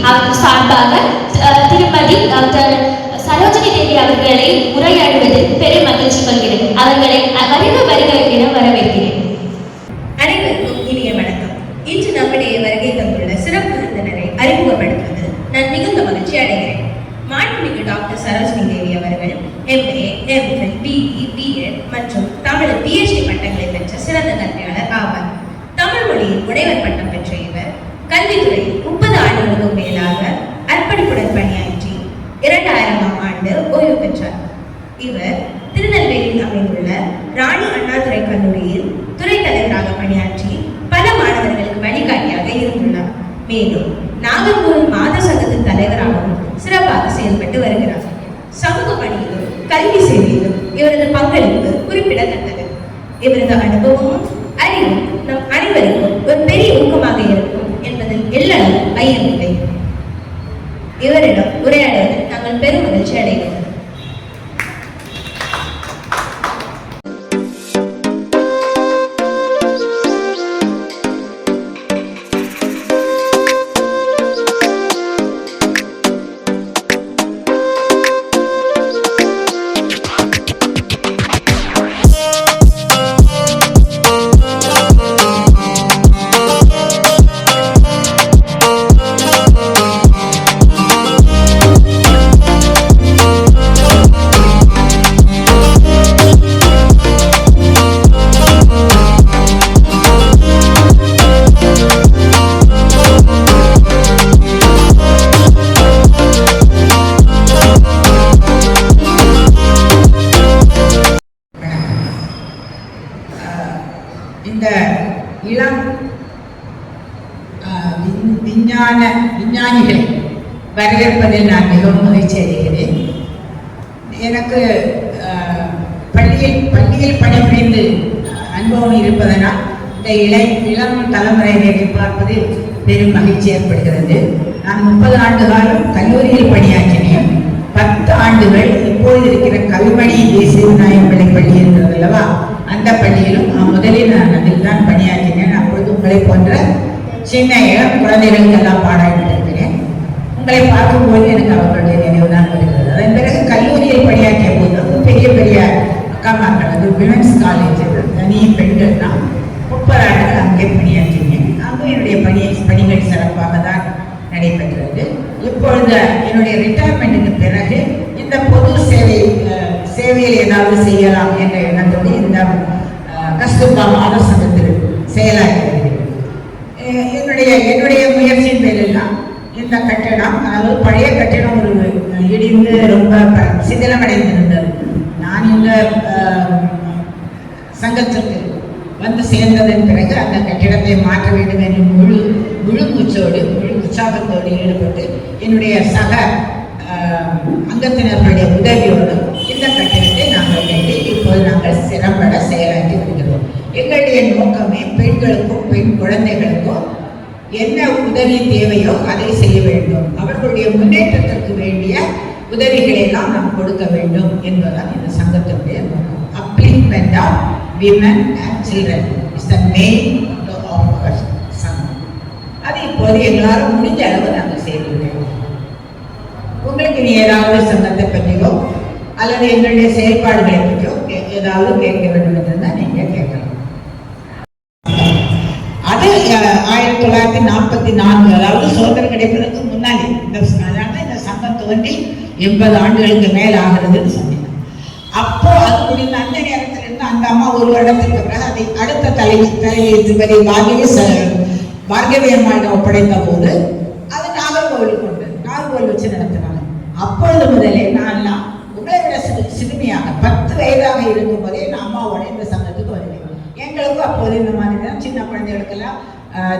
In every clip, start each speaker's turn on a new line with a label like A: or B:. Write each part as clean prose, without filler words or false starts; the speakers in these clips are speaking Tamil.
A: அவர் சார்பாக திருமதி டாக்டர் சரோஜினி தேவி அவர்களை உரையாடுவதில் பெரும் மகிழ்ச்சி கொள்கிறேன். அவர்களை வருக வருக என வரவேற்கிறேன்.
B: அனைவருக்கும் இனிய வணக்கம். இன்று நம்மிடையே வருகை தந்துள்ள சிறப்பு விருந்தினரை அறிமுகப்படுத்துவது நான் மிகுந்த மகிழ்ச்சி அடைகிறேன். மாண்புமிகு டாக்டர் சரோஜினி தேவி அவர்கள் MA, MPhil, BE, BEd மற்றும் தமிழ் PhD பட்டங்களை பெற்ற சிறந்த கல்வியாளர் ஆவார். தமிழ் மொழியில் முனைவர் பட்டம் பெற்ற இவர் கல்வித்துறையில் 30 ஆண்டுகளுக்கும் மேலாக அர்ப்பணிப்புடன் பணியாற்றி 2000ஆம் ஆண்டு ஓய்வு பெற்றார். இவர் திருநெல்வேலியில் அமைந்துள்ள ராணி அண்ணாதுரை கல்லூரியில் துறை தலைவராக பணியாற்றி பல மாணவர்களுக்கு வழிகாட்டியாக இருந்துள்ளார். மேலும் நாகர்கோவில் மாத சங்கத்தின் தலைவராகவும் சிறப்பாக செயல்பட்டு வருகிறார். சமூக பணியிலும் கல்வி சேவையிலும் இவரது பங்களிப்பு குறிப்பிடத்தக்கது. இவரது அனுபவமும் அறிவும் நம் அனைவருக்கும் ஒரு பெரிய ஊக்கமாக இருக்கும் என்பதில் எல்லளவு ஐயமில்லை. இவரிடம் உரையாடுவதில் நாங்கள் பெரும் மகிழ்ச்சி அடைகிறோம்.
C: இந்த இளம் விஞ்ஞானிகளை வரவேற்பதில் நான் மிகவும் மகிழ்ச்சி அடைகிறேன். எனக்கு பள்ளியில் பணிபுரிந்து அனுபவம் இருப்பதனால் இந்த இளம் தலைமுறையினரை பார்ப்பதில் பெரும் மகிழ்ச்சி ஏற்படுகிறது. நான் 30 ஆண்டு காலம் கல்லூரியில் பணியாற்றினேன். 10 ஆண்டுகள் இப்போது இருக்கிற கல்மணி தேசிய விநாயகர் பள்ளி இருக்கிறது அல்லவா, அந்த பள்ளியிலும் முதலில் நான் அதில் தான் பணியாற்றினேன். அப்பொழுது உங்களை போன்ற சின்ன இளம் குழந்தைகளுக்கெல்லாம் பாராட்டிருக்கிறேன். உங்களை பார்க்கும்போது எனக்கு அவர்களுடைய நினைவு தான் வருகிறது. அதன் பிறகு கல்லூரியில் பணியாற்றிய போது பெரிய பெரிய அக்காமாக்கள், அது விமென்ஸ் காலேஜ், தனி பெண்கள் தான் 30 ஆண்டுகள் அங்கே பணியாற்றினேன். அங்கே என்னுடைய பணிகள் சிறப்பாக தான் நடைபெற்றது. இப்பொழுது என்னுடைய ரிட்டையர்மெண்ட்டுக்கு பிறகு இந்த பொது சேவையில் ஏதாவது செய்யலாம் என்ற எண்ணத்தோடு இந்த கஸ்தூர்பா மாதர் சங்கத்தில் செயலாற்றி வருகிறேன். என்னுடைய முயற்சியின் பேரெல்லாம் இந்த கட்டிடம், அதாவது பழைய கட்டிடம் ஒரு இடிந்து ரொம்ப சிதிலமடைந்திருந்தது. நான் இந்த சங்கத்திற்கு வந்து சேர்ந்ததன் பிறகு அந்த கட்டிடத்தை மாற்ற வேண்டும் என்று முழு உற்சாகத்தோடு ஈடுபட்டு என்னுடைய சக அங்கத்தினர்களுடைய உதவியோடு இந்த கட்டிடத்தை நாங்கள் கட்டி இப்போது நாங்கள் சிறப்பட செயலாற்றி வருகிறோம். எங்களுடைய நோக்கமே பெண்களுக்கும் பெண் குழந்தைகளுக்கும் என்ன உதவி தேவையோ அதை செய்ய வேண்டும், அவர்களுடைய முன்னேற்றத்திற்கு வேண்டிய உதவிகளை எல்லாம் நாம் கொடுக்க வேண்டும் என்பதுதான் இந்த சங்கத்தினுடைய நோக்கம். Upliftment of women and children is the main of our சங்கம். அது இப்போது எங்களால் முடிஞ்ச அளவு நாங்கள் செய்துள்ளோம். உங்களுக்கு நீ ஏதாவது சங்கத்தை பற்றியோ அல்லது எங்களுடைய செயல்பாடுகளை பற்றியோ ஏதாவது கேட்க வேண்டும் என்றுதான் நீங்க கேட்கலாம். அது 1944, அதாவது சுதந்திரம் கிடைப்பதற்கு முன்னாடி இந்த சங்கம் தோன்றி 80 ஆண்டுகளுக்கு மேல் ஆகிறதுன்னு சொன்னீங்க. அப்போ அது முடிந்த அந்த நேரத்தில் இருந்து அந்த அம்மா ஒரு வருடத்திற்கு பிறகு அதை அடுத்த தலைவி பார்கவி அம்மாவிடம் ஒப்படைத்த போது அது நாகர்கோவில் வச்சு நடத்தினாங்க. அப்பொழுது முதலே நான்லாம் உங்களை விட சிறுமியாக 10 வயதாக இருக்கும் போதே நான் அம்மாவோட இந்த சங்கத்துக்கு வருவேன். எங்களுக்கும் அப்போது இந்த மாதிரி தான் சின்ன குழந்தைகளுக்கெல்லாம்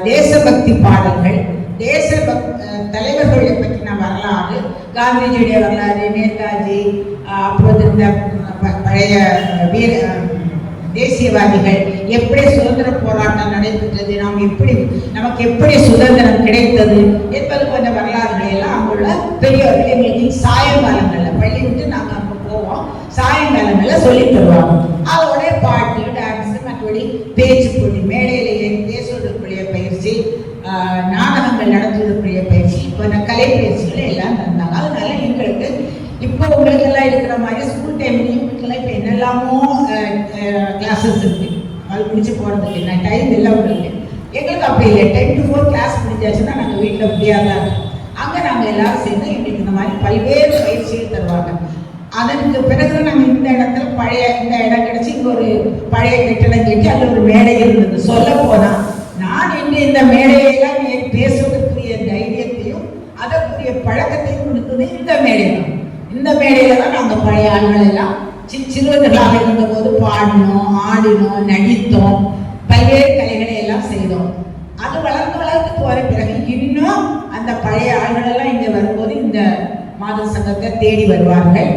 C: தேசபக்தி பாடல்கள், தலைவர்களை பற்றின வரலாறு, காந்திஜியுடைய வரலாறு, நேதாஜி, அப்போது இந்த பழைய தேசியவாதிகள் எப்படி சுதந்திர போராட்டம் நடைபெற்றது, நமக்கு எப்படி சுதந்திரம் கிடைத்தது என்பது போன்ற வரலாறுகளை எல்லாம் அங்குள்ள பெரியவர்கள் எங்களுக்கு சாயங்காலங்களில் பள்ளி விட்டு நாங்கள் அங்கே போவோம், சாயங்காலங்களில் சொல்லி தருவாங்க. அதோட பாட்டு, டான்ஸ், மற்றபடி பேச்சு போட்டி, மேடையிலேயே பேசுவதற்குரிய பயிற்சி, நாடகங்கள் நடத்துவதற்குரிய பயிற்சி போன்ற கலை கிளாஸஸ் இருக்கு, அது முடிச்சு போகிறதுக்கு நான் டைம் எல்லாம் இருக்கு. எங்களுக்கு அப்படி இல்லை, 10 to 4 கிளாஸ் முடிஞ்சாச்சுன்னா நாங்கள் வீட்டில் ஃப்ரீயாக தான் இருக்கோம். அங்கே நாங்கள் எல்லாரும் சேர்ந்து எங்களுக்கு இந்த மாதிரி பல்வேறு பயிற்சிகள் தருவாங்க. அதற்கு பிறகு நாங்கள் இந்த இடத்துல இந்த இடம் கிடைச்சி இங்கே ஒரு பழைய கட்டிடம் கட்டி அதில் ஒரு மேடை இருந்தது. சொல்ல போனால் நான் இன்று இந்த மேடையெல்லாம் பேசுவதற்குரிய தைரியத்தையும் அதற்குரிய பழக்கத்தையும் கொடுத்தது இந்த மேடை தான். இந்த மேடையில தான் நாங்கள் பழைய ஆண்கள் எல்லாம் சிறுவர்களாக இருந்தபோது பாடினோம், ஆடினோம், நடித்தோம், பல்வேறு கலைகளை எல்லாம் செய்தோம். அது வளர்ந்து போற பிறகு இன்னும் அந்த பழைய ஆண்கள் எல்லாம் இங்கே வரும்போது இந்த மாத சங்கத்தை தேடி வருவார்கள்.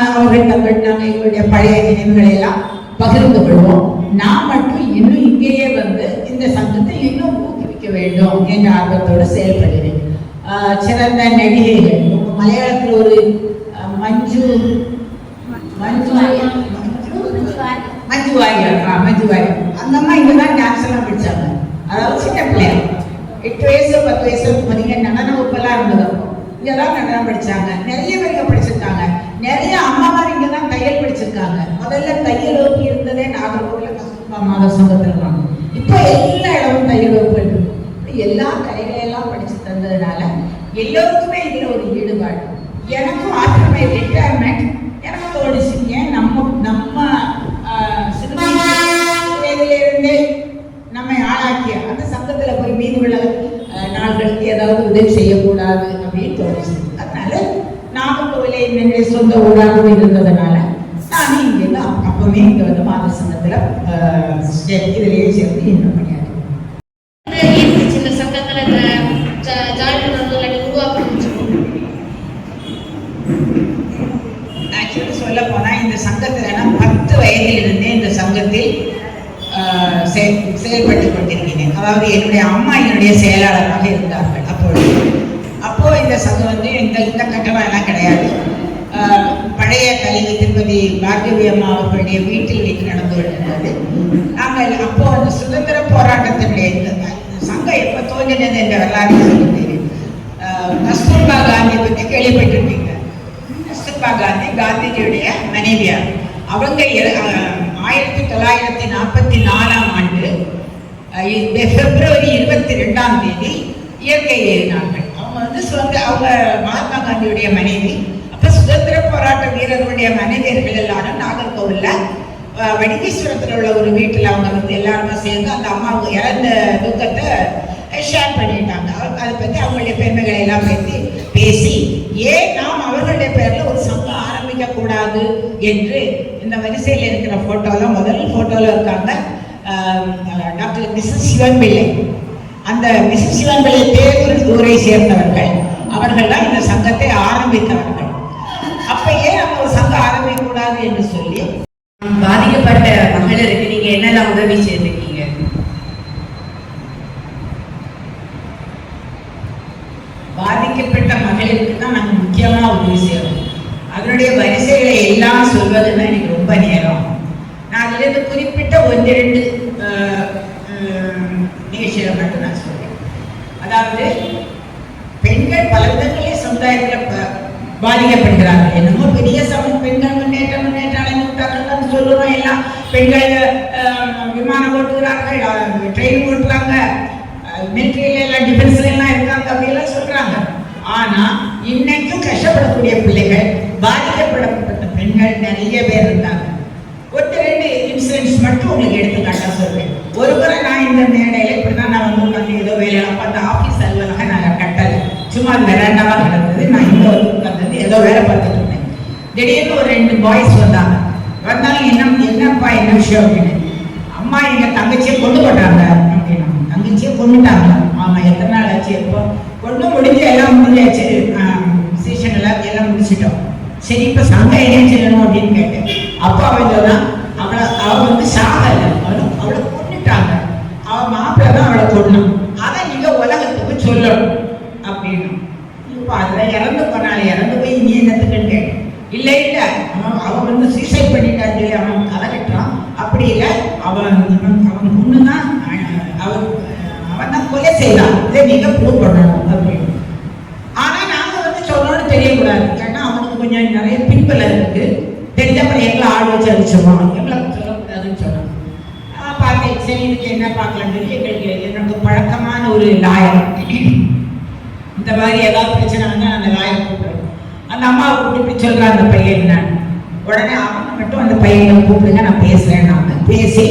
C: அவர்கள் நாங்கள் எங்களுடைய பழைய நினைவுகளை எல்லாம் பகிர்ந்து கொள்வோம். நான் மட்டும் இன்னும் இங்கேயே வந்து இந்த சங்கத்தை இன்னும் ஊக்குவிக்க வேண்டும் என்ற ஆர்வத்தோடு செயல்படுகிறேன். சிறந்த நடிகைகள் மலையாளத்தில் ஒரு மஞ்சு வாரியர் அந்த அம்மா இங்கே தான் டான்ஸ் எல்லாம் படித்தாங்க. அதாவது சின்ன பிள்ளையா 8 வயசு 10 வயசு போனீங்க நடன வகுப்பெல்லாம் இருந்தது. இங்கே தான் நடனம் படித்தாங்க. நிறைய பேருக்கு படிச்சிருக்காங்க. நிறைய அம்மாமார் இங்கே தான் தையல் படிச்சிருக்காங்க. முதல்ல தையல் வகுப்பு இருந்ததே நாகர்கோவிலில் கஸ்தூர்பா மாத சங்கத்தில் தான். இப்போ எல்லா இடமும் தையல் வகுப்பு இருக்கு. எல்லா கலைகளையெல்லாம் படித்து தந்ததுனால எல்லோருக்குமே இதில் ஒரு ஈடுபாடு. எனக்கும் ஆஃப்டர் மை ரிட்டையர்மெண்ட் எனக்கு தோணுச்சு, ஏன் நம்ம சிறுவயதிலிருந்தே நம்மை ஆளாக்கிய அந்த சங்கத்தில் போய் மீதி உள்ள நாள்களுக்கு ஏதாவது உதவி செய்யக்கூடாது அப்படின்னு தோணுச்சு. அதனால நாகர்கோவிலை என்னுடைய சொந்த ஊராகவும் இருந்ததுனால நானும் இங்கேருந்து அப்பவுமே இங்கே வந்து மாத சங்கத்தில் இதிலேயே சேர்ந்து இன்னும் பண்ணியாரு. ஆக்சுவலி சொல்ல போனால் இந்த சங்கத்தில் நான் 10 வயதிலிருந்தே இந்த சங்கத்தில் செயல்பட்டு கொண்டிருக்கிறேன். அதாவது என்னுடைய அம்மா என்னுடைய செயலாளராக இருந்தார்கள். அப்போ இந்த சங்கம் வந்து இந்த கட்டணம் எல்லாம் கிடையாது. பழைய கல்வி திருப்பதி பார்கவி அம்மா அவர்களுடைய வீட்டில் வைத்து நடந்து கொண்டிருந்தது. நாங்கள் அப்போ அந்த சுதந்திர போராட்டத்தினுடைய சங்கம் எப்போ தோன்றினது என்ற வரலாறு சொல்லியிருந்தேன். கஸ்தூர்பா காந்தி பற்றி கேள்விப்பட்டிருப்பீங்க. கஸ்தூர்பா காந்தி காந்திஜியுடைய மனைவியார். அவங்க 1944ஆம் ஆண்டு பிப்ரவரி 22ஆம் தேதி இயற்கை ஏறினார்கள். அவங்க வந்து அவங்க மகாத்மா காந்தியுடைய மனைவி. அப்போ சுதந்திர போராட்ட வீரர்களுடைய மனைவியர்கள் எல்லாரும் நாகர்கோவிலில் வடிகேஸ்வரத்தில் உள்ள ஒரு வீட்டில் அவங்க வந்து எல்லாருமே சேர்ந்து அந்த அம்மாவுக்கு இறந்த துக்கத்தை ஷேர் பண்ணிட்டாங்க. அதை பற்றி அவங்களுடைய பெருமைகளை எல்லாம் பற்றி பேசி ஏன் நாம் அவர்களுடைய பேரில் ஒரு சங்கம் ஆரம்பிக்க கூடாது என்று இந்த வரிசையில் இருக்கிற ஃபோட்டோலாம் முதல் ஃபோட்டோவில் இருக்காங்க டாக்டர் மிஸ்ஸஸ் சிவன்பிள்ளை. அந்த மிஸ்ஸஸ் சிவன்பிள்ளை தேவூர் ஊரை சேர்ந்தவர்கள். அவர்கள் தான் இந்த சங்கத்தை ஆரம்பித்தவர்கள். அப்பயே நம்ம ஒரு சங்கம் ஆரம்பிக்க கூடாது என்று சொல்லி
B: பாதிக்கப்பட்ட மகளிருக்கு நீங்க என்னெல்லாம் உதவி செய்திருக்கீங்க?
C: பாதிக்கப்பட்ட மகளிருக்கு தான் நாங்கள் முக்கியமாக உதவி செய்யணும். அதனுடைய வரிசைகளை எல்லாம் சொல்வதுன்னா எனக்கு ரொம்ப நேரம். நான் அதிலிருந்து குறிப்பிட்ட 1-2 நிகழ்ச்சிகளை மட்டும் நான் சொல்றேன். அதாவது பெண்கள் பல விதங்களே சமுதாயத்தில் பாதிக்கப்படுகிறார்கள். என்னமோ பெரிய பெண்கள் முன்னேற்றம் முன்னேற்றம் சொல்லுவோம். எல்லாம் பெண்கள் விமானம் ஓட்டுகிறார்கள், ட்ரெயின் ஓட்டுறாங்க, மிலிட்ரியில எல்லாம் டிஃபென்ஸ்ல எல்லாம் இருக்காங்க அப்படியெல்லாம் சொல்றாங்க. ஆனா இன்னைக்கும் கஷ்டப்படக்கூடிய பிள்ளைகள், பாதிக்கப்படப்பட்ட பெண்கள் நிறைய பேர் இருந்தாங்க. 1-2 இன்சிடென்ட்ஸ் மட்டும் உங்களுக்கு எடுத்துக்காட்டா சொல்றேன். ஒரு முறை நான் இந்த மேடையில இப்படிதான் நான் வந்து உட்காந்து ஏதோ வேலையெல்லாம் பார்த்து ஆஃபீஸ் அலுவலக நான் கட்டல, சும்மா மிரண்டவா கிடந்தது. நான் இங்க வந்து உட்காந்து ஏதோ வேலை பார்த்துட்டு இருந்தேன். திடீர்னு ஒரு 2 பாய்ஸ் வந்தாங்க. வந்தாலும் என்னப்பா என்ன விஷயம் அப்படின்னு. அம்மா எங்க தங்கச்சியை கொண்டு போட்டாங்க அப்படின்னா. தங்கச்சியை கொண்டுட்டாங்க. ஆமா, எத்தனை நாள் ஆச்சு? எப்போ கொண்டு முடிஞ்சு எல்லாம் முடிஞ்சாச்சு, சீசன் எல்லாம் முடிச்சிட்டோம். சரி, இப்ப சங்கம் என்ன செய்யணும் அப்படின்னு கேட்டேன். அப்போ அவன் சொன்னா அவ வந்து சாகல, அவளை கொண்டுட்டாங்க, அவன் மாப்பிள்ள தான் அவளை கொள்ளணும், அதை நீங்க உலகத்துக்கு சொல்லணும் அப்படின்னு. இப்போ அதுல இறந்து போனாலே, இறந்து போய் நீ என்னத்துக்குன்னு கேட்டேன். இல்லை இல்லை, அவன் வந்து சூசைட் பண்ணிட்டான்னு சொல்லி அவன் கதை கட்டுறான். அப்படி இல்லை, அவன் பொண்ணுதான், அவன் தான் கொலை செய்தான், இதை நீங்க ப்ரூவ் பண்ணணும் அப்படின்னு. ஆனா நாங்க வந்து சொல்லணும்னு தெரியக்கூடாது. ஏன்னா அவனுக்கு கொஞ்சம் நிறைய பின்புல இருக்கு. தெரிஞ்சப்பறம் எங்களை ஆள் வச்சு அடிச்சிருவான், எங்களை சொல்லக்கூடாதுன்னு சொன்னான். என்ன பார்க்கலாம்னு சொல்லி எனக்கு பழக்கமான ஒரு லாயர், இந்த மாதிரி ஏதாவது பிரச்சனை வந்து அந்த லாயர் கூப்பிடுறேன். அந்த அம்மாவை கூப்பிட்டு இப்படி சொல்கிறேன் அந்த பையன் என்னன்னு. உடனே அவங்க மட்டும் அந்த பையனை கூப்பிடுங்க, நான் பேசுகிறேன். நான் பேசி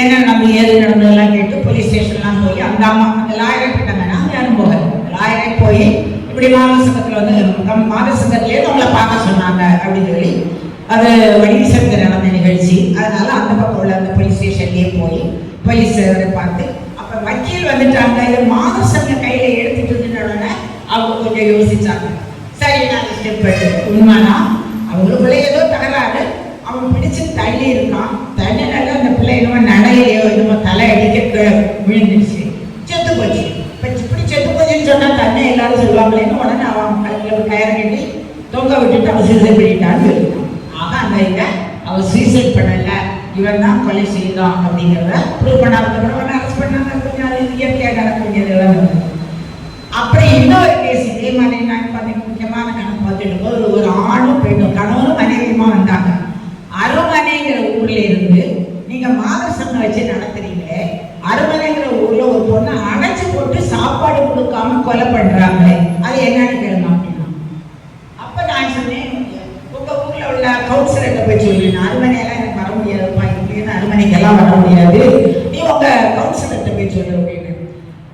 C: ஏன்னா நம்ம ஏது நடந்ததெல்லாம் கேட்டு போலீஸ் ஸ்டேஷன்லாம் போய் அந்த அம்மா அந்த லாயரை கிட்டாங்க. நாங்கள் யாரும் போகல, லாயரை போய் இப்படி மாதர் சங்கத்தில் வந்து மாதர் சங்கத்திலேயே நம்மளை பார்க்க சொன்னாங்க அப்படின்னு சொல்லி அது வடிவசத்தில் நடந்த நிகழ்ச்சி. அதனால அந்த பக்கம் உள்ள அந்த போலீஸ் ஸ்டேஷன்லேயே போய் போலீஸ் பார்த்து அப்போ வக்கீல் வந்துட்டாங்க. இதை மாதர் சங்கம் கையில் எடுத்துட்டு இருந்தோடனே அவங்க கொஞ்சம் யோசிச்சாங்க. சரி, நான் ஸ்டெப் எடுத்து உண்மைனா அவங்களுக்குள்ளே ஏதோ தகராறு, அவன் பிடிச்சு தள்ளி இருக்கான். தள்ளினால அந்த பிள்ளை என்னமோ நடையிலையோ என்னமோ தலை அடிக்க விழுந்துருச்சு, செத்து போச்சு. இப்போ இப்படி செத்து போச்சுன்னு சொன்னால் தன்னை எல்லாரும் சொல்லுவாங்களேன்னு உடனே அவன் கழுத்தில் கயிறு கட்டி தொங்க விட்டுட்டு அவன் சூசைட் பண்ணிட்டான்னு சொல்லிட்டான். ஆக அந்த இதை அவன் சூசைட் பண்ணலை, இவன் தான் கொலை செய்தான் அப்படிங்கிறத ப்ரூவ் பண்ணாததுக்கப்புறம் அவனை அரெஸ்ட் பண்ணாங்க. கொஞ்சம் அது இயற்கையாக நடக்க வேண்டியதெல்லாம். அப்படி இன்னொரு கேஸ் இதே மாதிரி நான் பார்த்தீங்கன்னா முக்கியமான கணக்கு பார்த்துட்டு ஒரு ஆணும் பெண்ணும் கணவனும் மனைவியுமா வந்தாங்க. அருமனைங்கிற ஊர்ல இருந்து நீங்க மாதர் சங்கம் வச்சு நடத்துறீங்களே, அருமனைங்கிற ஊர்ல ஒரு பொண்ணை அடைச்சு போட்டு சாப்பாடு கொடுக்காம கொலை பண்றாங்களே, அது என்னன்னு கேளுங்க அப்படின்னா. அப்ப நான் சொன்னேன், உங்க ஊர்ல உள்ள கவுன்சிலர்கிட்ட போய் சொல்லுங்க, அருமனையெல்லாம் எனக்கு வர முடியாதுப்பா, இங்கேருந்து அருமனைக்கெல்லாம் வர முடியாது, நீ உங்க கவுன்சிலர்கிட்ட போய் சொல்லு அப்படின்னு.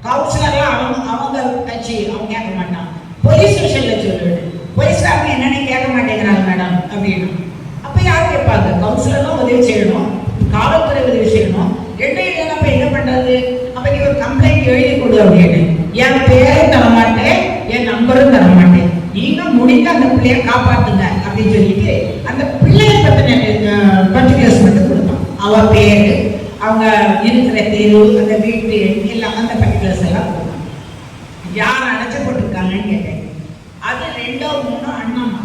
C: கவுன்சிலர்லாம் அவங்க கட்சி அவங்க கேட்க மாட்டாங்க. போலீஸ் ஸ்டேஷன்ல சொல்லு, போலீஸ்காரங்க என்னன்னு கேட்க மாட்டேங்கிறாங்க மேடம் அப்படின்னு. அப்ப யார் கேட்பாங்க? கவுன்சிலரும் உதவி செய்யணும், காவல்துறை உதவி செய்யணும், ரெண்டும் இல்லைன்னா அப்ப என்ன பண்றது? அப்ப நீ ஒரு கம்ப்ளைண்ட் எழுதி கொடு அப்படின்னு. என் பேரும் தர மாட்டேன், என் நம்பரும் தர மாட்டேன், நீங்க முடிஞ்ச அந்த பிள்ளைய காப்பாத்துங்க அப்படின்னு சொல்லிட்டு அந்த பிள்ளைய பத்தின பர்டிகுலர்ஸ் மட்டும் கொடுத்தோம். அவ பேரு, அவங்க இருக்கிற தெரு, அந்த வீட்டு எல்லாம் அந்த பர்டிகுலர்ஸ் எல்லாம் கொடுத்தோம். யார் அடைச்சு போட்டிருக்காங்கன்னு கேட்டேன். அது 2 or 3 அண்ணம்மா.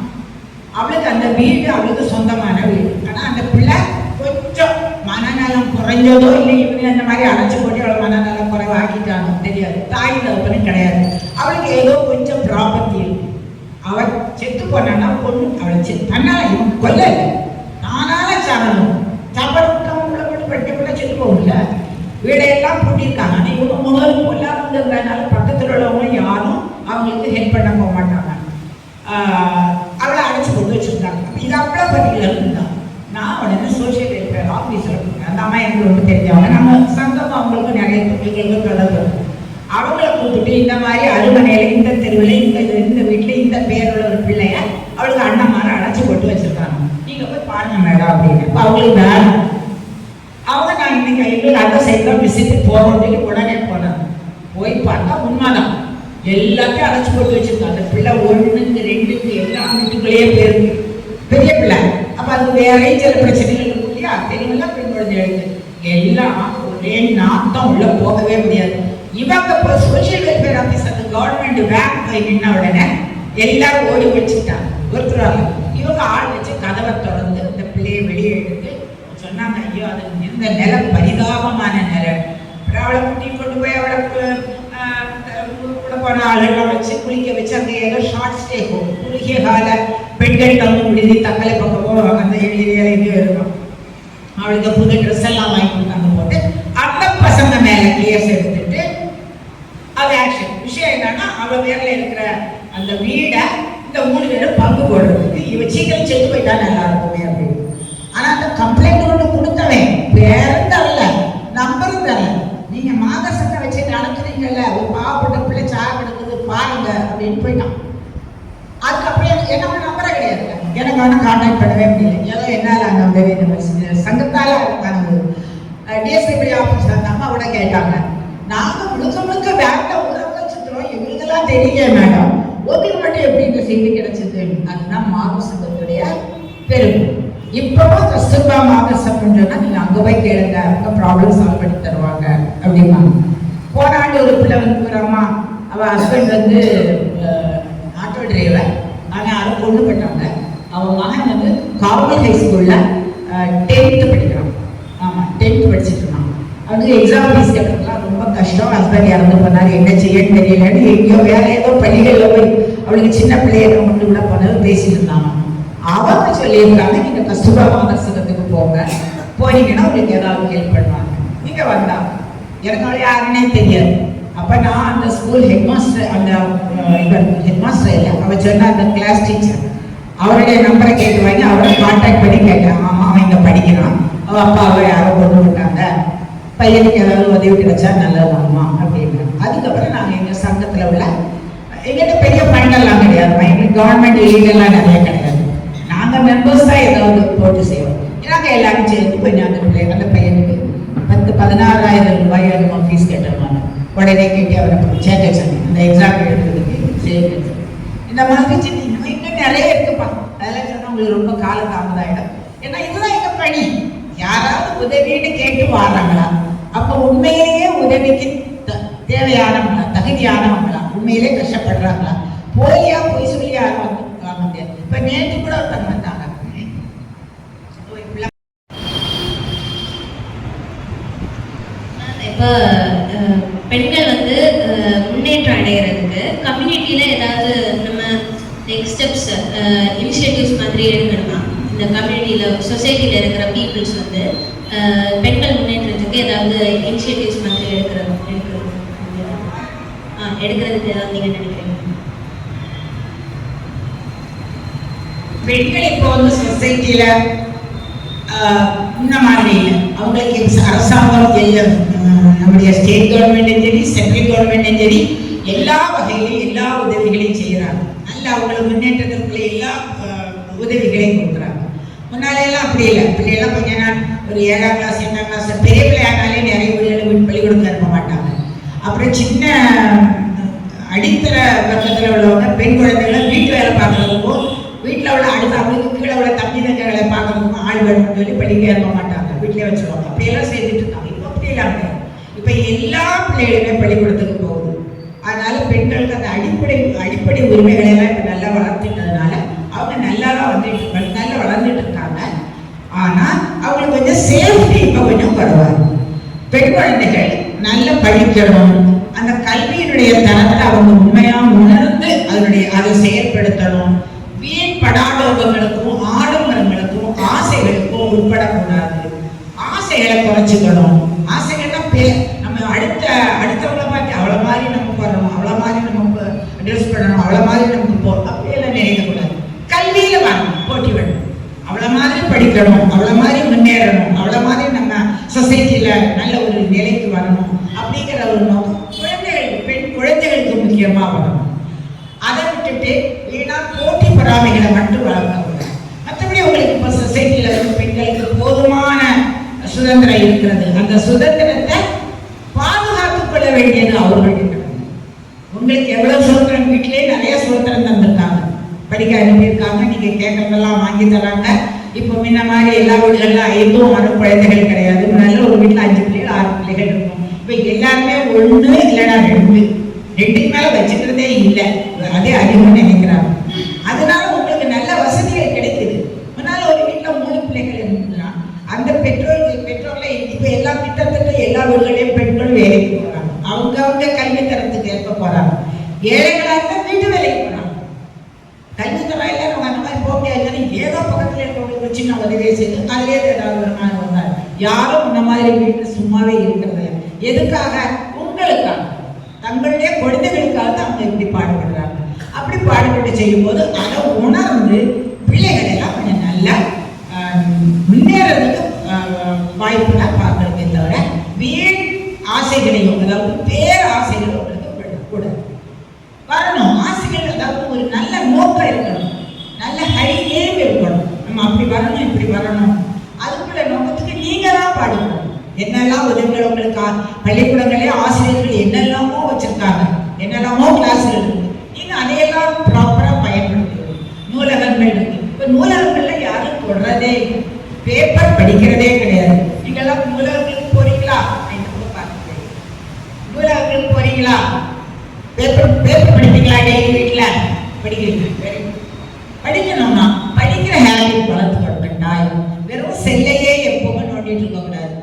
C: அவளுக்கு அந்த வீடு அவளுக்கு சொந்தமான வீடு. ஆனால் அந்த பிள்ளை கொஞ்சம் மனநலம் குறைஞ்சதோ இல்லை, இவங்க அந்த மாதிரி அடைச்சு போட்டு அவளை மனநலம் குறைவாக்கிட்டாங்க தெரியாது. தாய் தகப்பனும் கிடையாது. அவளுக்கு ஏதோ கொஞ்சம் ப்ராப்பர்ட்டி இருக்கு. அவள் செத்து போனான்னா பொண்ணு அவளை தன்னால இவன் கொல்ல நானால சாகணும், சாப்பாடு விட்டவங்களை மட்டும் பட்டி கூட செத்து போகல. வீடையெல்லாம் பூட்டியிருக்காங்க. ஆனால் இவங்க முதல் கொல்லாதுங்கிறதுனால பக்கத்தில் உள்ளவங்களும் யாரும் அவங்களுக்கு ஹெல்ப் பண்ண போக மாட்டாங்க. அவளை அடைச்சி கொண்டு வச்சுருக்காங்க. இது அவ்வளோ பர்டிகுலர் இருந்தான். நான் உடனே சோஷியல் வெல்ஃபேர் ஆஃபீஸில் இருக்கேன். அந்த அம்மா எனக்கு ரொம்ப தெரிஞ்சவங்க. நம்ம சங்கம் அவங்களுக்கு நிறைய தொழில்களுக்கு தொடர்பு. அவங்கள கூப்பிட்டு இந்த மாதிரி அருமனையில் இந்த தெருவில் இந்த வீட்டில் இந்த பேரோட ஒரு பிள்ளைய அவளுக்கு அண்ணன்மார அடைச்சி போட்டு வச்சுருக்காங்க, நீங்கள் போய் பாருங்க மேடம் அப்படின்னு. இப்போ அவங்களுக்கு வேணும். அவங்க நான் இன்னைக்கு எங்களுக்கு அந்த சைடில் விசிட்டு போகிறோம் உடனே போனாங்க. போய் பார்த்தா உண்மைதான், எல்லாத்தையும் அடைச்சி போட்டு வச்சிருக்காங்க. அந்த பிள்ளை 1க்கு 2க்கு எல்லாம் வீட்டுக்குள்ளேயே போயிருக்கு. பெரிய பிள்ளை. அப்போ அது வேற சில பிரச்சனைகள் இருக்கும் இல்லையா, தெரியலாம். பெண் குழந்தைகளுக்கு எல்லாம் ஒரே நாட்டம் உள்ள போகவே முடியாது. இவங்க இப்போ சோசியல் வெல்ஃபேர் ஆஃபீஸ் அந்த கவர்மெண்ட் வேன் போய் நின்ன உடனே எல்லாரும் ஓடி வச்சுக்கிட்டாங்க. ஒருத்தராங்க இவங்க ஆள் வச்சு கதவை திறந்து இந்த பிள்ளையை வெளியே எடுத்து சொன்னாங்க, ஐயோ அது இந்த நிலை பரிதாபமான நிலை. அவளை கூட்டிட்டு கொண்டு போய் அவளை போன ஆளுநர் வச்சு குளிக்க வச்சு அங்கே ஏதோ ஷார்ட் ஸ்டே போகும். குறுகிய கால பெண்கள் தங்கும் விடுதி தக்கலை பக்கமோ அந்த ஏரியாலையும் இருக்கும். அவளுக்கு புது ட்ரெஸ் எல்லாம் வாங்கி கொடுத்தாங்க. போட்டு அந்த பசங்க மேல கேஸ் எடுத்துட்டு அது ஆக்ஷன். விஷயம் என்னன்னா அவள் பேர்ல இருக்கிற அந்த வீடை இந்த 3 பேரும் பங்கு போடுறதுக்கு இவ சீக்கிரம் செத்து போயிட்டா நல்லா இருக்குமே அப்படின்னு. ஆனா அந்த கம்ப்ளைண்ட் ஒன்று கொடுத்தவன் பேரும் தரல, நம்பரும் தரல. நீங்க மாதர் சங்கம் வச்சு நடத்துறீங்கல்ல, ஒரு பாவப்பட்ட பிள்ளை சாக எடுக்குது பாருங்க அப்படின்னு போயிட்டான். அதுக்கப்புறம் என்ன நம்பர கிடையாது, எனக்கு அவனை கான்டாக்ட் பண்ணவே முடியல. ஏதோ என்னால் அந்த உதவி சங்கத்தால டிஎஸ்பி ஆஃபீஸ் அந்த அம்மாவோட கேட்டாங்க. நாங்கள் முழுக்க முழுக்க பேங்க்ல உதவி வச்சுக்கிறோம், எங்களுக்கெல்லாம் தெரியல மேடம், உங்களுக்கு மட்டும் எப்படி இந்த செய்தி கிடைச்சது? அதுதான் மாதர் சங்கத்துடைய பெருமை. இப்பவும் கஸ்தூர்பா மாதர் சங்கம்னா நீங்க அங்க போய் கேளுங்க, அவங்க ப்ராப்ளம் சால்வ் பண்ணி தருவாங்க அப்படிம்பாங்க. போன ஆண்டு ஒரு பிள்ளை வந்து ஒரு அம்மா, அவள் ஹஸ்பண்ட் வந்து ஆட்டோ டிரைவர், ஆனால் அதை கொண்டு போயிட்டாங்க. அவன் மகன் வந்து கார்மல் ஹை ஸ்கூலில் 10th படிக்கிறான். ஆமாம் 10th படிச்சுட்டு இருந்தான். அவனுக்கு எக்ஸாம் ஃபீஸ் கட்டுறதுலாம் ரொம்ப கஷ்டம். ஹஸ்பண்ட் இறந்து போனார், என்ன செய்யன்னு தெரியலன்னு எங்கேயோ வேற ஏதோ பள்ளிகளில் போய் அவளுக்கு சின்ன பிள்ளைய கொண்டு விட போனது பேசிட்டு இருந்தாங்க. அவங்க சொல்லியிருக்காங்க, நீங்கள் கஸ்தூர்பா மாதர் சங்கத்துக்கு போங்க, போனீங்கன்னா உங்களுக்கு ஏதாவது ஹெல்ப் பண்ணுவாங்க. நீங்கள் வந்தா எனக்கு அவளை யாருன்னே தெரியாது. அப்போ நான் அந்த ஸ்கூல் ஹெட்மாஸ்டர், அந்த ஹெட்மாஸ்டர் இல்லை, அவள் சொன்ன அந்த கிளாஸ் டீச்சர், அவருடைய நம்பரை கேட்டு வாங்கி அவரை கான்டாக்ட் பண்ணி கேட்டேன். ஆமாம், அவன் இங்கே படிக்கிறான், அவள் அப்பாவை யாரோ கொண்டு விட்டாங்க, பையனுக்கு ஏதாவது உதவி கிடைச்சா நல்லதாம்மா அப்படின்னு. அதுக்கப்புறம் நாங்கள் எங்கள் சங்கத்தில் உள்ள எங்கிட்ட பெரிய ஃபண்டெல்லாம் கிடையாது, எங்களுக்கு கவர்மெண்ட் லீடெல்லாம் நிறைய கிடையாது. நாங்கள் மெம்பர்ஸ் தான் ஏதாவது போட்டு செய்வோம். நாங்கள் எல்லாரும் சேர்ந்து கொஞ்சம் அந்த பையனுக்கு 16,000 ரூபாய் நம்ம ஃபீஸ் கேட்டோம். உடனே கேட்டு அவரை சேர்க்க சொன்னேன், அந்த எக்ஸாம் எழுதுறதுக்கு சேர்த்து. இந்த மாதிரி சின்ன இன்னும் நிறைய இருக்குப்பா, அதெல்லாம் சொன்னால் உங்களுக்கு ரொம்ப கால தாமதாயிடும். ஏன்னா இதுதான் எங்கள் பணி. யாராவது உதவின்னு கேட்டு வாடுறாங்களா, அப்போ உண்மையிலேயே உதவிக்கு தேவையானவங்களா, தகுதியானவங்களா, உண்மையிலே கஷ்டப்படுறாங்களா, போய் சொல்லி யாரும் வந்து வாங்க முடியாது. இப்போ நேற்று கூட ஒருத்தங்க வந்தாங்க,
B: இப்போ பெண்கள் வந்து முன்னேற்றம் அடைகிறதுக்கு கம்யூனிட்டியில ஏதாவது நம்ம நெக்ஸ்ட் ஸ்டெப்ஸ் இனிஷியேட்டிவ்ஸ் மாதிரி எடுக்கணுமா? இந்த கம்யூனிட்டியில சொசைட்டியில இருக்கிற பீப்புள்ஸ் வந்து பெண்கள் முன்னேற்றத்துக்கு ஏதாவது இனிஷியேட்டிவ்ஸ் மாதிரி எடுக்கிறதுக்கு ஏதாவது நீங்க நினைக்கிறீங்க?
C: பெண்கள் இப்போ வந்து சொசைட்டியில இந்த மாதிரி இல்லை. அவங்களுக்கு அரசாங்கம் நம்முடைய ஸ்டேட் கவர்மெண்ட்டும் சரி, சென்ட்ரல் கவர்மெண்ட்டும் சரி, எல்லா வகையிலையும் எல்லா உதவிகளையும் செய்கிறாங்க. நல்ல அவங்களுக்கு முன்னேற்றத்திற்குள்ள எல்லா உதவிகளையும் கொடுக்குறாங்க. முன்னாலேயெல்லாம் அப்படி இல்லை. பிள்ளைகள்லாம் கொஞ்ச நாள் ஒரு 7ஆம் கிளாஸ் 8ஆம் கிளாஸ் பெரிய பிள்ளையானாலே நிறைய வீடுகளை பள்ளிக்கூடம் அனுப்ப மாட்டாங்க. அப்புறம் சின்ன அடித்தர பக்கத்தில் உள்ளவங்க பெண் குழந்தைகளை வீட்டு வேலை பார்க்குறதுக்கும், வீட்டில் உள்ள அடுத்த அவங்களுக்கு கீழே உள்ள தம்பி தங்கைகளை பார்க்கறதுக்கும் ஆள் வேணும்னு சொல்லி படிக்க அனுப்ப மாட்டாங்க, வீட்டிலே வச்சுருவாங்க. அப்படியெல்லாம் செய்துட்டு இருக்காங்க. இப்போ அப்படியெல்லாம் கிடையாது. இப்போ எல்லா பிள்ளைகளுமே பள்ளிக்கூடத்துக்கு போகுது. அதனால பெண்களுக்கு அந்த அடிப்படை உரிமைகளை எல்லாம் இப்போ நல்லா வளர்த்துட்டதுனால அவங்க நல்லா வளர்ந்துட்டு இருக்காங்க. ஆனால் அவங்களுக்கு கொஞ்சம் சேஃப்டி இப்போ கொஞ்சம் குறைவாங்க. பெண் குழந்தைகள் நல்லா படிக்கணும், அந்த கல்வியினுடைய தரத்தை அவங்க உண்மையாக உணர்ந்து அதை செயற்படுத்தணும். வீண் படாடோபங்களுக்கும் ஆடம்பரங்களுக்கும் ஆசைகளுக்கும் உட்படக்கூடாது. ஆசைகளை குறைச்சிக்கணும். ஆசைகள்னா நம்ம அடுத்தவளை பார்த்து அவளை மாதிரி நம்ம போடணும், அவளை மாதிரி நம்ம ட்ரெஸ் பண்ணணும், அவளை மாதிரி நமக்கு போகணும், அப்படியெல்லாம் நினைக்கக்கூடாது. கல்வியில வரணும், போட்டி வேணும். அவளை மாதிரி படிக்கணும், அவளை மாதிரி முன்னேறணும், அவளை மாதிரி நம்ம சொசைட்டியில நல்ல ஒரு நிலைக்கு வரணும் அப்படிங்கிற ஒரு நோக்கம் பெண் குழந்தைகளுக்கு முக்கியமா வரணும். அதை விட்டுட்டு வீணா போட்டி பொறாமைகளை மட்டும் வளர்க்கக்கூடாது. மற்றபடி உங்களுக்கு இப்போ சொசைட்டியில பெண்களுக்கு போதுமான சுதந்திரம் இருக்கிறது. அந்த சுதந்திரத்தை பாதுகாத்துக் கொள்ள வேண்டியது அவர்களுடைய கடமை. உங்களுக்கு எவ்வளவு சுதந்திரம், வீட்டிலேயே நிறைய சுதந்திரம் தந்திருக்காங்க, படிக்க அனுப்பியிருக்காங்க, நீங்க கேட்கறதெல்லாம் வாங்கி தராங்க. இப்போ முன்ன மாதிரி எல்லா வீடுகள்ல 5 6 குழந்தைகள் கிடையாது. நல்ல ஒரு வீட்டில் 5 பிள்ளைகள் 6 பிள்ளைகள் இருக்கும். இப்போ எல்லாருமே 1 இல்லைன்னா 2க்கு மேல வச்சுக்கிறதே இல்லை, அதே அதிகம்னு நினைக்கிறாங்க. அதனால உங்களுக்கு நல்ல வசதிகள் கிடைக்குது. முன்னால ஒரு வீட்டில் 3 பிள்ளைகள் இருந்துச்சுன்னா அந்த பெற்றோர்ல இப்போ எல்லா கிட்டத்தட்ட எல்லா வீடுகளையும் பெண்கள் வேலைக்கு போறாங்க. அவங்க கல்வி தரத்துக்கு ஏற்ப போறாங்க. ஏழைகளா இருந்தா வீட்டு வேலைக்கு போறாங்க. கல்வி தரம் இல்லை, நம்ம அந்த மாதிரி போக முடியாது. ஏதோ பக்கத்துல இருக்கவங்களுக்கு சின்ன உதவியை செய்து அதிலே ஏதாவது வந்தாங்க. யாரும் இந்த மாதிரி வீட்டில் சும்மாவே இருக்கிறது எதுக்காக? உங்களுக்காக, தங்களுடைய குழந்தைகளுக்காக தான் அவங்க இப்படி பாடுபடுறாங்க. அப்படி பாடுபட்டு செய்யும் போது அதை உணர்ந்து பிள்ளைகள் எல்லாம் கொஞ்சம் நல்லா முன்னேறதுக்கு வாய்ப்புனா பார்க்கறதே தவிர வீண் ஆசைகளையும், அதாவது பேராசைகளும் உங்களுக்கு கூட வரணும். ஆசைகள் அதாவது ஒரு நல்ல நோக்கம் இருக்கணும், நல்ல ஹை ஏம் இருக்கணும். நம்ம அப்படி வரணும், இப்படி வரணும். அதுக்குள்ள நோக்கத்துக்கு நீங்க தான் பாடுபடணும். என்னெல்லாம் உதவிகள் உங்களுக்கு பள்ளிக்கூடங்களே ஆசிரியர்கள் என்னெல்லாமோ வச்சிருக்காங்க, என்னெல்லாமோ கிளாஸ்கள் இருக்கு. நீங்க அதையெல்லாம் ப்ராப்பரா பயன்படுத்தணும். நூலகங்கள் இருக்கு. இப்ப நூலகங்கள்ல யாரும் தொடரதே, பேப்பர் படிக்கிறதே கிடையாது. நீங்கெல்லாம் நூலகங்களுக்கு போறீங்களா? நூலகங்களுக்கு போறீங்களா? பேப்பர் படிப்பீங்களா? டெய்லி வீட்டுல படிக்கிறீங்க. படிக்கணும்னா படிக்கிற ஹேபிட் வளர்த்துக்கணும் கட்டாயம். வெறும் செல்லையே எப்பவுமே நோண்டிட்டு இருக்க கூடாது.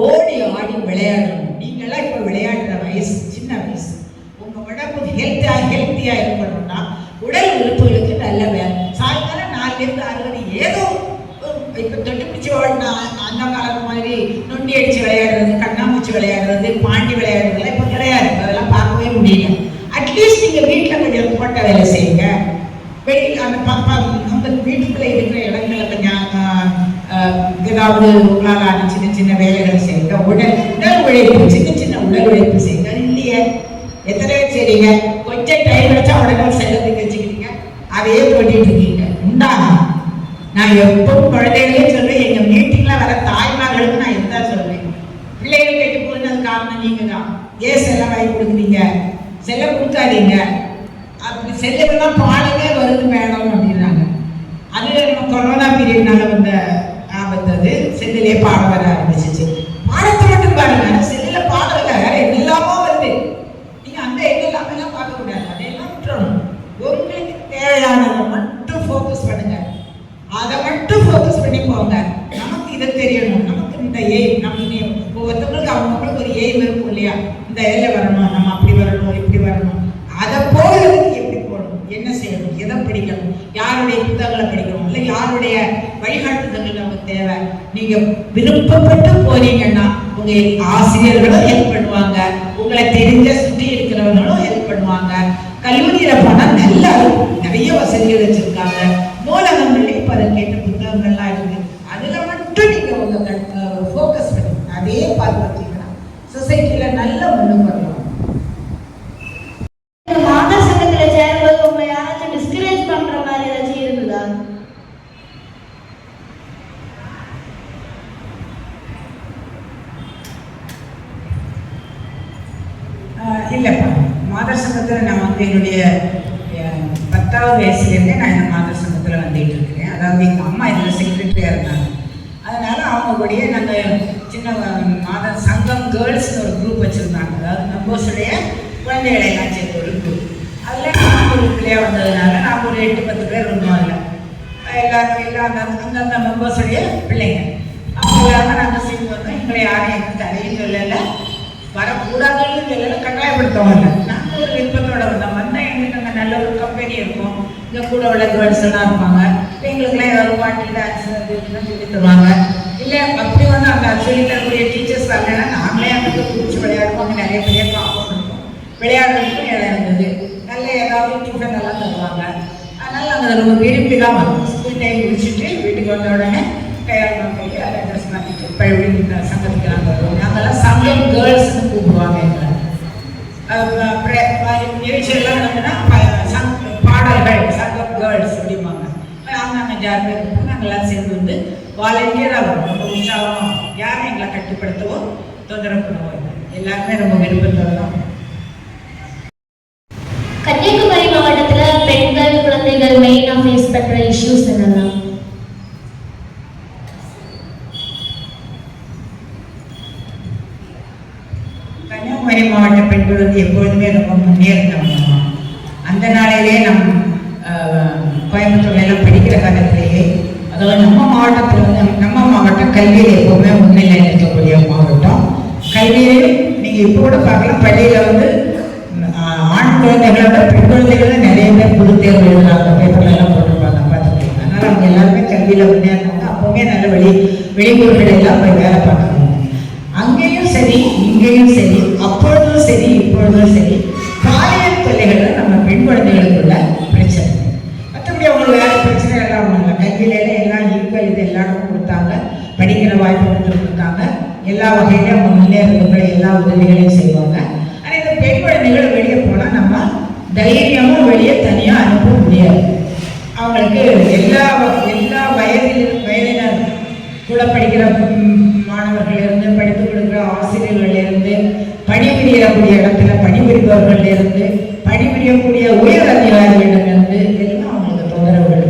C: ஓடி ஆடி விளையாடணும். நீங்களாம் இப்ப விளையாடுற வயசு சின்ன வயசு. உங்க உடம்பு ஹெல்த்தியா இருக்கணும்னா உடல் உறுப்புகளுக்கு நல்ல வேலை. சாயங்காலம் 4 to 6 ஏதோ இப்ப தொட்டு பிடிச்சி ஓடினா அந்த காலம் மாதிரி நொண்டி அடிச்சு விளையாடுறது, கண்ணாமூச்சி விளையாடுறது, பாண்டி விளையாடுறதுலாம் இப்போ கிடையாது. அதெல்லாம் பார்க்கவே முடியல. அட்லீஸ்ட் நீங்கள் வீட்டில் கொஞ்சம் தோட்ட வேலை செய்யுங்க. வெளியில் அந்த வீட்டுக்குள்ளே இருக்கிற இடங்களை கொஞ்சம் ஏதாவது உங்களால் சின்ன சின்ன வேலைகளை செய்யுங்க. உடல் உழைப்பு, சின்ன சின்ன உடல் உழைப்பு செய்யுங்க. அது இல்லையே, எத்தனை பேர் செய்றீங்க? கொஞ்சம் டைம் வச்சா உடனே செல்லத்துக்கு வச்சுக்கிறீங்க, அதையே போட்டிட்டு இருக்கீங்க. உண்டாங்க. நான் எப்பவும் குழந்தைகளே சொல்றேன், எங்க மீட்டிங்ல வர தாய்மார்களுக்கு நான் இதுதான் சொல்றேன். பிள்ளைகள் கேட்டு போனது காரணம் நீங்க தான். ஏன் செல்ல வாங்கி கொடுக்குறீங்க? செல்ல கொடுக்காதீங்க. அப்படி செல்லெல்லாம் பாடலே வருது மேடம் அப்படின்னாங்க. அதுல நம்ம கொரோனா பீரியட்னால வந்த ஆபத்து. அது செல்லிலே பாட வர ஆரம்பிச்சிச்சு. பாடத்தை மட்டும் பாருங்க, செல்லில பாடல வேற எல்லாமோ வருது. நீங்க அந்த எங்கெல்லாம் எல்லாம் பார்க்க கூடாது, அதையெல்லாம் விட்டுறணும். உங்களுக்கு தேவையானதை மட்டும் ஃபோக்கஸ் பண்ணுங்க. அதை மட்டும் ஃபோக்கஸ் பண்ணி போங்க. நமக்கு இதை தெரியணும், நமக்கு இந்த எய்ம், நம்ம ஒவ்வொருத்தவங்களுக்கு அவங்களுக்கு ஒரு எய்ம் இருக்கும் இல்லையா? இந்த எல்லை வரணும், நம்ம அப்படி வரணும், இப்படி வரணும். அதை போகிறதுக்கு எப்படி போகணும், என்ன செய்யணும், எதை படிக்கணும், யாருடைய புத்தகங்களை படிக்கணும், இல்லை யாருடைய வழிகாட்டுதல்கள் நமக்கு தேவை. நீங்க விருப்பப்பட்டு போறீங்கன்னா உங்க ஆசிரியர்களும் ஹெல்ப் பண்ணுவாங்க, உங்களை தெரிஞ்ச சுற்றி இருக்கிறவங்களும் ஹெல்ப் பண்ணுவாங்க. கல்லூரியில போனா நல்லா நிறைய வசதிகள் வச்சிருக்காங்க. நூலகங்கள்லையும் இப்போ அதற்கேற்ற புத்தகங்கள்லாம் இருக்கு. அதுல மட்டும் நீங்க உங்க ஃபோக்கஸ் பண்ணி அதே பார்த்துட்டீங்கன்னா சொசைட்டில நல்ல முன்னுக்கு வரலாம்.
D: மாதர் சங்கத்துல சேரும்போது உங்களை யாராச்சும் டிஸ்கரேஜ் பண்ற மாதிரி ஏதாச்சும் இருந்ததா?
C: இல்லைப்பா, மாதர் சங்கத்தில் நான் வந்து என்னுடைய 10வது வயசுலேருந்தே நான் இந்த மாதர் சங்கத்தில் வந்துட்டு இருக்கிறேன். அதாவது எங்கள் அம்மா இதில் செக்ரட்டரியாக இருந்தாங்க. அதனால அவங்க கூடயே நாங்கள் சின்ன மாதர் சங்கம் கேர்ள்ஸ்னு ஒரு குரூப் வச்சுருந்தாங்க. அதாவது மெம்பர்ஸுடைய குழந்தைகளை எல்லாம் சேர்த்து ஒரு குரூப். அதில் நான் ஒரு பிள்ளையாக வந்ததுனால நான் ஒரு 8-10 பேர் இருந்தோம். அதில் எல்லாரும் அந்தந்த மெம்பர்ஸுடைய பிள்ளைங்க அவங்க எல்லாருமே நாங்கள் சேர்ந்து வந்தோம். எங்களை யாரும் எங்களுக்கு தடையும் சொல்லலை, வரக்கூடாதுன்னு சொல்லலை, கட்டாயப்படுத்தவங்க. நாங்கள் ஒரு விருப்பத்தோட வந்தோம். வந்தால் எங்களுக்கு அங்கே நல்ல ஒரு கம்பெனி இருக்கும். இங்கே கூட உள்ள கேர்ள்ஸ் எல்லாம் இருப்பாங்க. எங்களுக்குலாம் ஏதாவது பாட்டு டான்ஸ் சொல்லி தருவாங்க. இல்லை அப்படி வந்து அந்த சொல்லி தரக்கூடிய டீச்சர்ஸ் வரலைன்னா நாங்களே அங்கே பிடிச்சி விளையாடுவோம். அங்கே நிறைய பெரிய காம்பவுண்ட் இருக்கும், விளையாடுறதுக்கும் இடம் இருந்தது. நல்ல ஏதாவது டிஃபன் எல்லாம் தருவாங்க. அதனால் நாங்கள் ரொம்ப விரும்பி தான் வந்தோம். ஸ்கூல் டைம் முடிச்சுட்டு வீட்டுக்கு வந்த உடனே கையாளம் போய் அதை ட்ரெஸ் மாற்றிட்டு பழி சங்கத்துக்கு நாங்கள் வருவோம். நாங்கள்லாம் சங்கம் கேர்ள்ஸ்ன்னு கூப்பிடுவாங்க எங்களை. நிகழ்ச்சிகள்லாம் நடந்ததுன்னா பாடல்கள் சங்கம் கேர்ள்ஸ் அப்படிம்பாங்க. நாங்கள் ஜாலியாக இருப்போம். நாங்கள்லாம் சேர்ந்து வந்து வாலண்டியராக வரும். ரொம்ப உற்சாகமாக, யாரும் எங்களை கட்டுப்படுத்தவோ தொந்தரவு பண்ணவோ இல்லை. எல்லாருமே ரொம்ப விருப்பத்தோடு தான்.
A: கன்னியாகுமரி மாவட்டத்துல பெண்கள் குழந்தைகள் மெயினா ஃபேஸ் பண்ற இஷ்யூஸ் என்னெல்லாம்?
C: கன்னியாகுமரி மாவட்ட பெண்கள் வந்து எப்பொழுதுமே ரொம்ப முன்னேறினவங்க. அந்த நாளையிலே கோயம்புத்தூர்ல எல்லாம் படிக்கிற காலத்திலேயே, அதாவது நம்ம மாவட்டத்தில் வந்து நம்ம மாவட்டம் கல்வியில் எப்பவுமே முன்னிலை இருக்கக்கூடிய மாவட்டம். கல்வியிலே நீங்கள் இப்போ கூட பார்க்கலாம், பள்ளியில் வந்து ஆண் குழந்தைகளோட பெண் குழந்தைகள் நிறைய பேர் பொது தேர்வு எழுதுறாங்க, பேப்பர்லாம் போட்டிருப்பாங்க, பார்த்துருக்கீங்க. அதனால் அவங்க எல்லாருமே கல்வியில் முன்னேறினாங்க. அப்போவே நல்ல வெளியூர்கள் எல்லாம் போய் வேலை பார்க்கணும். அங்கேயும் சரி இங்கேயும் சரி, அப்பொழுதும் சரி இப்பொழுதும் சரி, பாலியல் தொல்லைகள் நம்ம பெண் குழந்தைகளுக்குள்ள பிரச்சனை. மற்றபடி அவங்களுக்கு வேற பிரச்சனை எல்லாம் ஒன்றும் இல்லை. கல்வியில எல்லாம் ஈக்குவல் இது எல்லாருக்கும் கொடுத்தாங்க, படிக்கிற வாய்ப்பு கொடுத்துருக்காங்க. எல்லா வகையிலும் அவங்க முன்னேறதுக்குள்ள எல்லா உதவிகளையும் செய்வாங்க. ஆனால் இந்த பெண் குழந்தைகள் வெளியே போனால் நம்ம தைரியமும் வெளியே தனியாக அனுப்ப முடியாது. அவங்களுக்கு எல்லா வயதினர் கூட படிக்கிற மாணவர்கள் இருந்து, படித்து கொடுக்குற ஆசிரியர்கள் இருந்து, பணிபுரியக்கூடிய இடத்துல பணிபுரிபவர்கள் இருந்து, பணிபுரியக்கூடிய உயர் அதிகாரிகளிடமிருந்து எல்லாம் அவங்களுக்கு தொந்தரவுகள்,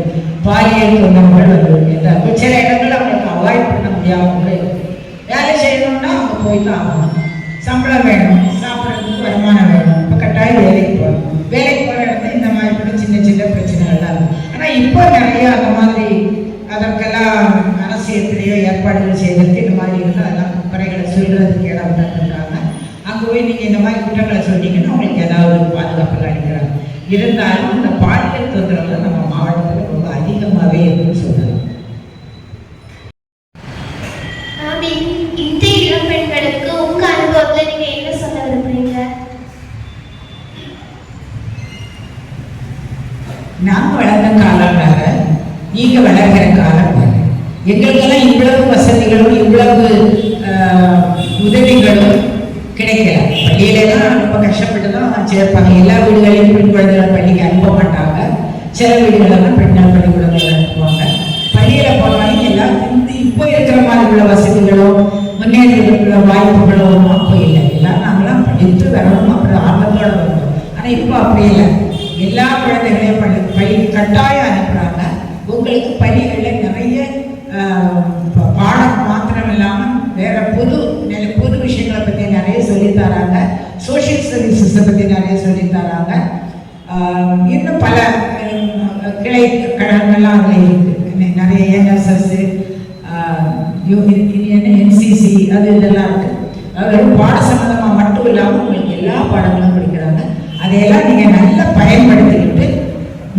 C: பாலியல் தொந்தரவுகள் வந்து சில இடங்கள் அவங்களுக்கு அவாய்ட் பண்ண முடியாமல் வேலை செய்யணும்னா அவங்க போய் தான் ஆகணும். சம்பளம் வேணும், சாப்பிட்றதுக்கு வருமானம் வேணும். இப்போ கட்டாயம் வேலைக்கு போகணும். வேலைக்கு போகிற இடத்துல இந்த மாதிரி கூட சின்ன சின்ன பிரச்சனைகள்லாம் இருக்கும். ஆனால் இப்போ நிறைய அந்த மாதிரி அதற்கெல்லாம் அரசியத்திலேயோ ஏற்பாடுகள் செய்வதற்கு இந்த மாதிரி இருந்தால் அதெல்லாம் குறைகளை சொல்கிறதுக்கு இடம் விட்டுருக்காங்க. அங்கே போய் நீங்கள் இந்த மாதிரி குற்றங்களை சொன்னீங்கன்னா உங்களுக்கு ஏதாவது பாதுகாப்பெல்லாம் அளிக்கிறாங்க. இருந்தாலும் இந்த பாலியல் தொந்தரவு நம்ம மாவட்டத்தில் ரொம்ப அதிகமாகவே இருக்குன்னு சொல்லலாம்.
D: இந்திய இளம் பெண்களுக்கு உங்க அனுபவம்
C: நாங்கள் வளர்ந்த காலம் வேற, நீங்கள் வளர்கிற காலம் வேற. எங்களுக்கெல்லாம் இவ்வளவு வசதிகளும் இவ்வளவு உதவிகளும் கிடைக்கல. பள்ளியிலாம் ரொம்ப கஷ்டப்பட்டு தான் சேர்ப்பாங்க. எல்லா வீடுகளையும் பெண் குழந்தைகள் பள்ளிக்கு அனுப்ப மாட்டாங்க. சில வீடுகளெல்லாம் பெண்கள் பள்ளிக்கூடங்கள் அனுப்புவாங்க. பள்ளியில் போனாலும் எல்லாம் இப்போ இருக்கிற மாதிரி உள்ள வசதிகளும் முன்னேற்றத்துக்குள்ள வாய்ப்புகளும் அப்போ இல்லை. எல்லாம் நாங்களாம் படித்து வரணும், அப்புறம் ஆர்வத்தோடு வரணும். ஆனால் இப்போ அப்படி இல்லை. எல்லா குழந்தைகளையும் பள்ளிக்கு கட்டாயம் அனுப்புகிறாங்க. உங்களுக்கு பள்ளிகளில் நிறைய பாடம் மாத்திரம் இல்லாமல் வேற பொது விஷயங்களை பற்றி நிறைய சொல்லித்தராங்க. சோஷியல் சர்வீசஸை பற்றி நிறைய சொல்லித்தராங்க. இன்னும் பல கிளை கழகங்கள்லாம் அதில் இருக்குது. நிறைய என்எஸ்எஸ், என்சிசி, அது இதெல்லாம் இருக்குது. வெறும் பாட சம்மந்தமாக மட்டும் இல்லாமல் உங்களுக்கு எல்லா பாடங்களும் படிக்கிறாங்க. அதையெல்லாம் நீங்கள் நல்லா பயன்படுத்திக்கிட்டு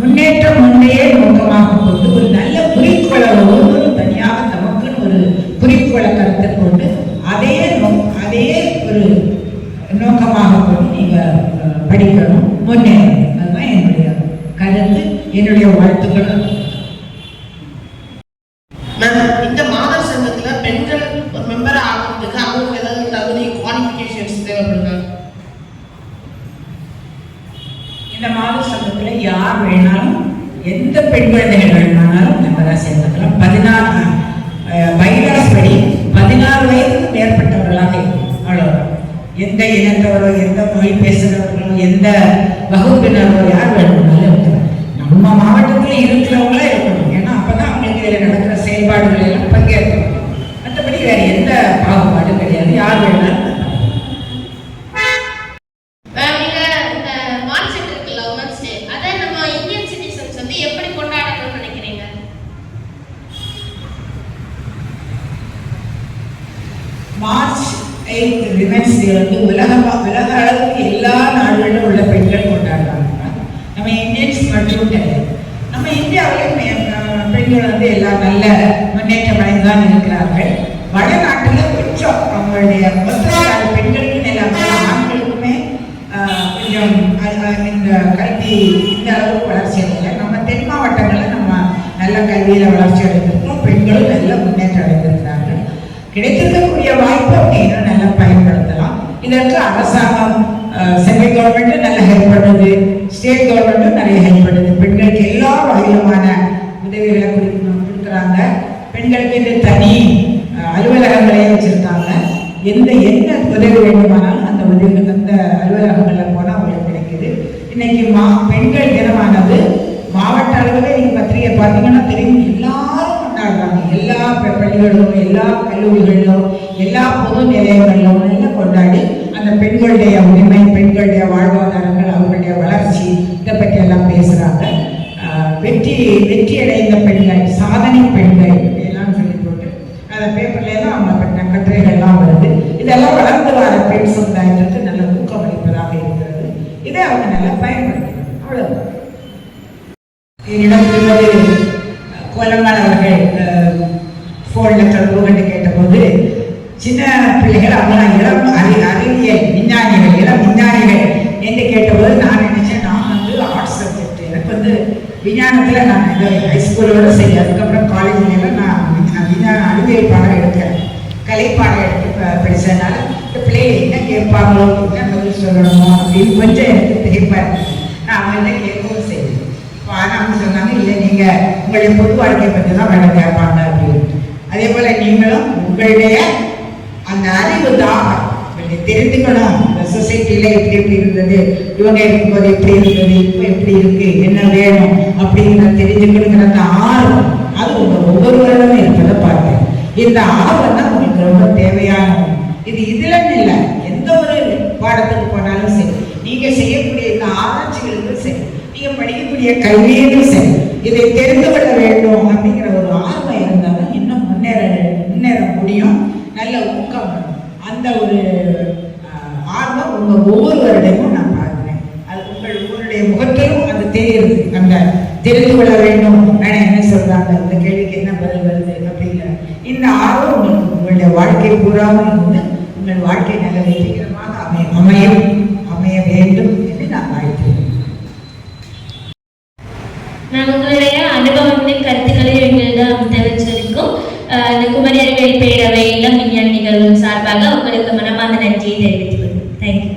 C: முன்னேற்றம் முன்னையே நோக்கமாக கொண்டு ஒரு நல்ல குறிக்கோளை ஒவ்வொரு தனியாக நமக்குன்னு ஒரு குறிக்கோளை கருத்தை கொண்டு அதே ஒரு நோக்கமாக கொண்டு நீங்கள் படிக்கணும், முன்னேறணும். அதுதான் என்னுடைய கருத்து, என்னுடைய வாழ்த்துக்கள்.
E: இந்த மாதர் சங்கத்துல பெண்கள் ஒரு மெம்பர் ஆகிறதுக்கு அவங்க ஏதாவது தகுதி குவாலிஃபிகேஷன்ஸ் தேவைப்படுங்க?
C: இந்த மாதர் சங்கத்தில் யார் வேணாலும், எந்த பெண் குழந்தைகள் வேணுமானாலும் மெம்பராக சேர்ந்துக்கலாம். 16 வைரஸ் படி 16 வயதுக்கு மேற்பட்டவர்களாக இருக்கும். அவ்வளோதான். எந்த இனத்தவரோ, எந்த மொழி பேசுகிறவர்களோ, எந்த வகுப்பினரோ யார் வேணும்னாலும் இருக்கலாம். நம்ம மாவட்டத்தில் இருக்கிறவங்களே இருக்கணும். ஏன்னா அப்போதான் அவங்களுக்கு இதில் நடக்கிற செயல்பாடுகள் எல்லாம் பங்கேற்கணும். மற்றபடி வேறு எந்த பாகுபாடும் கிடையாது. யார் வேணாலும் மார்ச் 8 விமென்ஸ் டே வந்து உலக அளவுக்கு எல்லா நாடுகளிலும் உள்ள பெண்கள் கொண்டாடுறாங்க. நம்ம இந்தியன்ஸ் மட்டும் கிடையாது. நம்ம இந்தியாவிலும் பெண்கள் வந்து எல்லாம் நல்ல முன்னேற்றம் அடைந்துதான் இருக்கிறார்கள். வடநாட்டில் கொஞ்சம் அவங்களுடைய மொத்த பெண்களுக்கும் எல்லாமே ஆண்களுக்குமே கொஞ்சம் இந்த கல்வி இந்த அளவுக்கு வளர்ச்சி அடையலை. நம்ம தென் மாவட்டங்களில் நம்ம நல்ல கல்வியில் வளர்ச்சி அடைந்திருக்கிறோம். பெண்களும் நல்ல முன்னேற்றம் அடைந்திருக்கிறார்கள். கிடைத்திருக்கக்கூடிய வாய்ப்பு அப்படின்னா நல்லா பயன்படுத்தலாம். இதற்கு அரசாங்கம், சென்ட்ரல் கவர்மெண்ட்டும் நல்ல ஹெல்ப் பண்ணுது, ஸ்டேட் கவர்மெண்ட்டும் நிறைய ஹெல்ப் பண்ணுது. பெண்களுக்கு எல்லா வகையிலுமான உதவிகளை கொடுக்குறாங்க. பெண்களுக்கு இந்த தனி அலுவலகங்களே வச்சுருக்காங்க. என்ன உதவி வேண்டுமானாலும் அந்த உதவிகள் அந்த அலுவலகங்களில் போனால் அவங்களுக்கு கிடைக்குது. இன்னைக்கு பெண்கள் தினமானது மாவட்ட அளவில் நீங்கள் பத்திரிகை பார்த்தீங்கன்னா தெரியும், எல்லாரும் கொண்டாடுறாங்க. எல்லா பள்ளிகளிலும், எல்லா கல்லூரிகளிலும், எல்லா பொது நிலையங்களிலும் எல்லாம் கொண்டாடி அந்த பெண்களுடைய உரிமை, பெண்களுடைய வாழ்வாதாரங்கள், அவர்களுடைய வளர்ச்சி இதை பற்றி எல்லாம் பேசுகிறாங்க. வெற்றி அடைந்த பெண்கள், சாதனை பெண்கள் எல்லாம் சொல்லி போட்டு அந்த பேப்பர்லாம் அவங்க பற்றின கட்டுரைகள்லாம் வருது. இதெல்லாம் வளர்ந்து வர பெண் சமுதாயத்திற்கு நல்ல ஊக்கம் அளிப்பதாக இருக்கிறது. இதை அவங்க நல்லா பயன்படுத்தணும். அவ்வளவு. என்னிடம் திருமதி கோலம்மாள் அவர்கள் ஃபோனில் தொடர்பு கொண்டு கேட்டபோது, சின்ன பிள்ளைகள் அவங்களாம் இளம் அறிவியல் விஞ்ஞானிகள், இளம் விஞ்ஞானிகள் என்று கேட்டபோது நான் நினைச்சேன், நான் வந்து ஆர்ட்ஸ் சப்ஜெக்ட், எனக்கு வந்து விஞ்ஞானத்தில் நான் ஹைஸ்கூலோடு சரி, அதுக்கப்புறம் காலேஜ்லாம் நான் அறிவியல் பாடம் எடுக்கிறேன், கலைப்பாடம் எடுத்து படித்ததுனால இந்த பிள்ளைகள் என்ன கேட்பாங்களோ, என்ன பதில் சொல்லணுமோ அப்படின்னு கொஞ்சம் எனக்கு தெரிப்பார். நான் அவங்கள்ட்ட கேட்கவும் செய்வேன். ஆனால் அவங்க சொன்னாங்க, இல்லை நீங்கள் உங்களுடைய பொது வாழ்க்கையை பற்றி தான் வேலை கேட்பாங்க அப்படின்னு. அதே போல் நீங்களும் உங்களுடைய அந்த அறிவு தாகம் தெரிந்துக்கணும். இந்த சொசைட்டியில் எப்படி இருந்தது, இவங்க இருக்கும்போது எப்படி இருந்தது, இப்போ எப்படி இருக்கு, என்ன வேணும் அப்படிங்கிற தெரிஞ்சுக்கணுங்கிற அந்த ஆர்வம், அது ஒவ்வொருவரிடமும் இருப்பதை பார்த்தேன். இந்த ஆர்வம் தான் உங்களுக்கு ரொம்ப தேவையான. இது இதுலன்னு இல்லை, எந்த ஒரு பாடத்துக்கு போனாலும் சரி, நீங்கள் செய்யக்கூடிய இந்த ஆராய்ச்சிகளுக்கும் சரி, நீங்கள் படிக்கக்கூடிய கல்வியிலும் சரி, இதை தெரிந்து கொள்ள வேண்டும் அப்படிங்கிற ஒரு ஆர்வம் இருந்தாலும் இன்னும் முன்னேற முடியும். நல்ல ஊக்கம், அந்த ஒரு ஆர்வம் உங்கள் ஒவ்வொருவரிடையும் நான் பார்க்குறேன். அது உங்களுடைய முகத்திலும் அது தெரியுது. அந்த தெரிந்து கொள்ள வேண்டும், நான் என்ன சொல்கிறாங்க, இந்த கேள்விக்கு என்ன பதில் வருது அப்படிங்கிற இந்த ஆர்வம் உங்களுக்கு உங்களுடைய வாழ்க்கை பூராமல் இருந்து உங்கள் வாழ்க்கை நல்ல வெற்றிகரமாக அமைய வேண்டும் என்று நான் வாழ்த்துகிறேன்.
A: நான் உங்களுடைய அனுபவங்களையும் கருத்துக்களையும் எங்களிடம் தெரிவிச்சிருக்கோம். இந்த குமரி அறிவியல் பேரவை இளம் விஞ்ஞான நிகழ்வு சார்பாக உங்களுக்கு மனமார்ந்த நன்றியை தெரிவித்துக் கொள்கிறேன். தேங்க்யூ.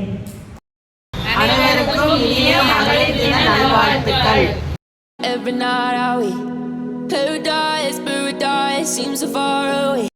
C: அனைவருக்கும் இனிய மகளிர் தின நல்வாழ்த்துக்கள்.
F: Every night I wait, paradise seems so far away.